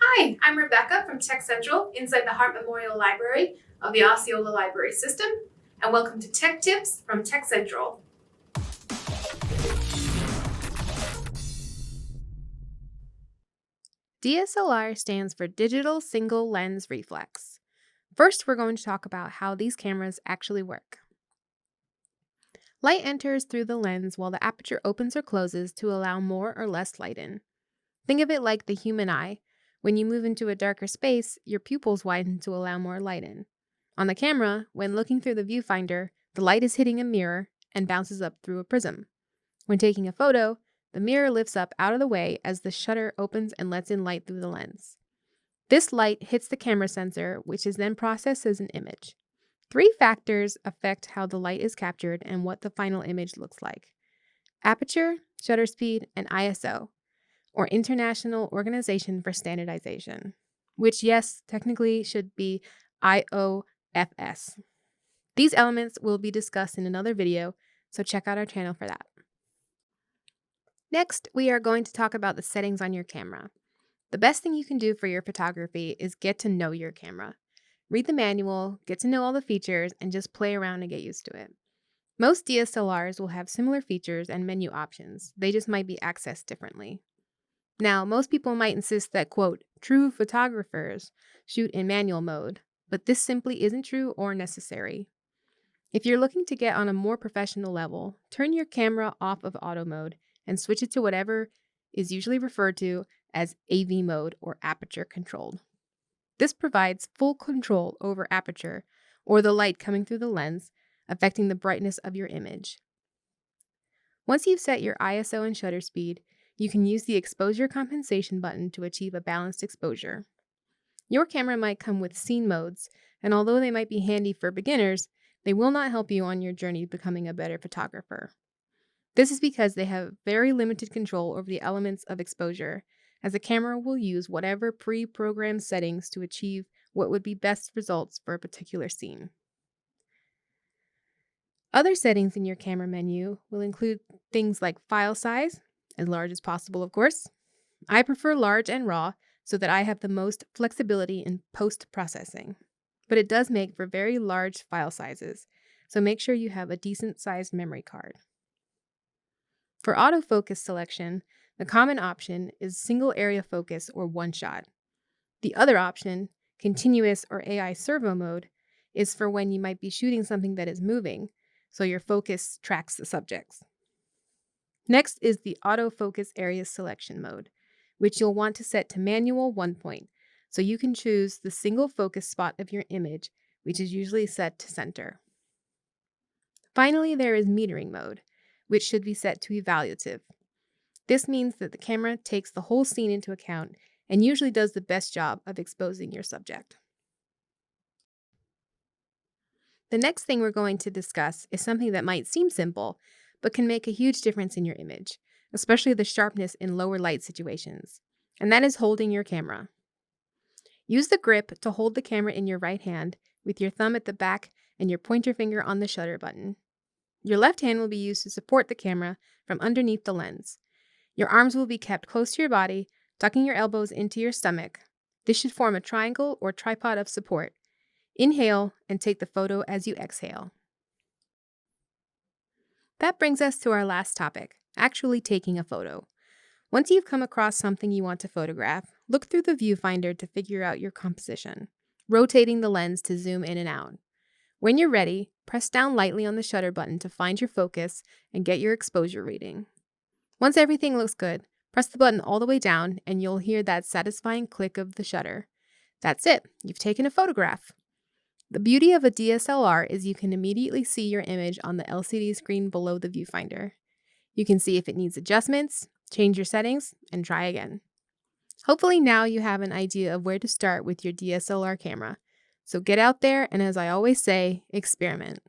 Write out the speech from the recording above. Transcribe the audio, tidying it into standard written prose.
Hi, I'm Rebecca from TechCentral inside the Hart Memorial Library of the Osceola Library System, and welcome to Tech Tips from TechCentral. DSLR stands for Digital Single Lens Reflex. First, we're going to talk about how these cameras actually work. Light enters through the lens while the aperture opens or closes to allow more or less light in. Think of it like the human eye. When you move into a darker space, your pupils widen to allow more light in. On the camera, when looking through the viewfinder, the light is hitting a mirror and bounces up through a prism. When taking a photo, the mirror lifts up out of the way as the shutter opens and lets in light through the lens. This light hits the camera sensor, which is then processed as an image. 3 factors affect how the light is captured and what the final image looks like: aperture, shutter speed, and ISO, or International Organization for Standardization, which, yes, technically should be IOFS. These elements will be discussed in another video, so check out our channel for that. Next, we are going to talk about the settings on your camera. The best thing you can do for your photography is get to know your camera. Read the manual, get to know all the features, and just play around and get used to it. Most DSLRs will have similar features and menu options. They just might be accessed differently. Now, most people might insist that, quote, true photographers shoot in manual mode, but this simply isn't true or necessary. If you're looking to get on a more professional level, turn your camera off of auto mode and switch it to whatever is usually referred to as AV mode or aperture controlled. This provides full control over aperture or the light coming through the lens, affecting the brightness of your image. Once you've set your ISO and shutter speed, you can use the exposure compensation button to achieve a balanced exposure. Your camera might come with scene modes, and although they might be handy for beginners, they will not help you on your journey to becoming a better photographer. This is because they have very limited control over the elements of exposure, as the camera will use whatever pre-programmed settings to achieve what would be best results for a particular scene. Other settings in your camera menu will include things like file size, as large as possible, of course. I prefer large and raw so that I have the most flexibility in post-processing, but it does make for very large file sizes, so make sure you have a decent-sized memory card. For autofocus selection, the common option is single area focus or one shot. The other option, continuous or AI servo mode, is for when you might be shooting something that is moving, so your focus tracks the subjects. Next is the autofocus area selection mode, which you'll want to set to manual 1 point, so you can choose the single focus spot of your image, which is usually set to center. Finally, there is metering mode, which should be set to evaluative. This means that the camera takes the whole scene into account and usually does the best job of exposing your subject. The next thing we're going to discuss is something that might seem simple, but can make a huge difference in your image, especially the sharpness in lower light situations, and that is holding your camera. Use the grip to hold the camera in your right hand with your thumb at the back and your pointer finger on the shutter button. Your left hand will be used to support the camera from underneath the lens. Your arms will be kept close to your body, tucking your elbows into your stomach. This should form a triangle or tripod of support. Inhale and take the photo as you exhale. That brings us to our last topic, actually taking a photo. Once you've come across something you want to photograph, look through the viewfinder to figure out your composition, rotating the lens to zoom in and out. When you're ready, press down lightly on the shutter button to find your focus and get your exposure reading. Once everything looks good, press the button all the way down and you'll hear that satisfying click of the shutter. That's it, you've taken a photograph. The beauty of a DSLR is you can immediately see your image on the LCD screen below the viewfinder. You can see if it needs adjustments, change your settings, and try again. Hopefully now you have an idea of where to start with your DSLR camera. So get out there and, as I always say, experiment.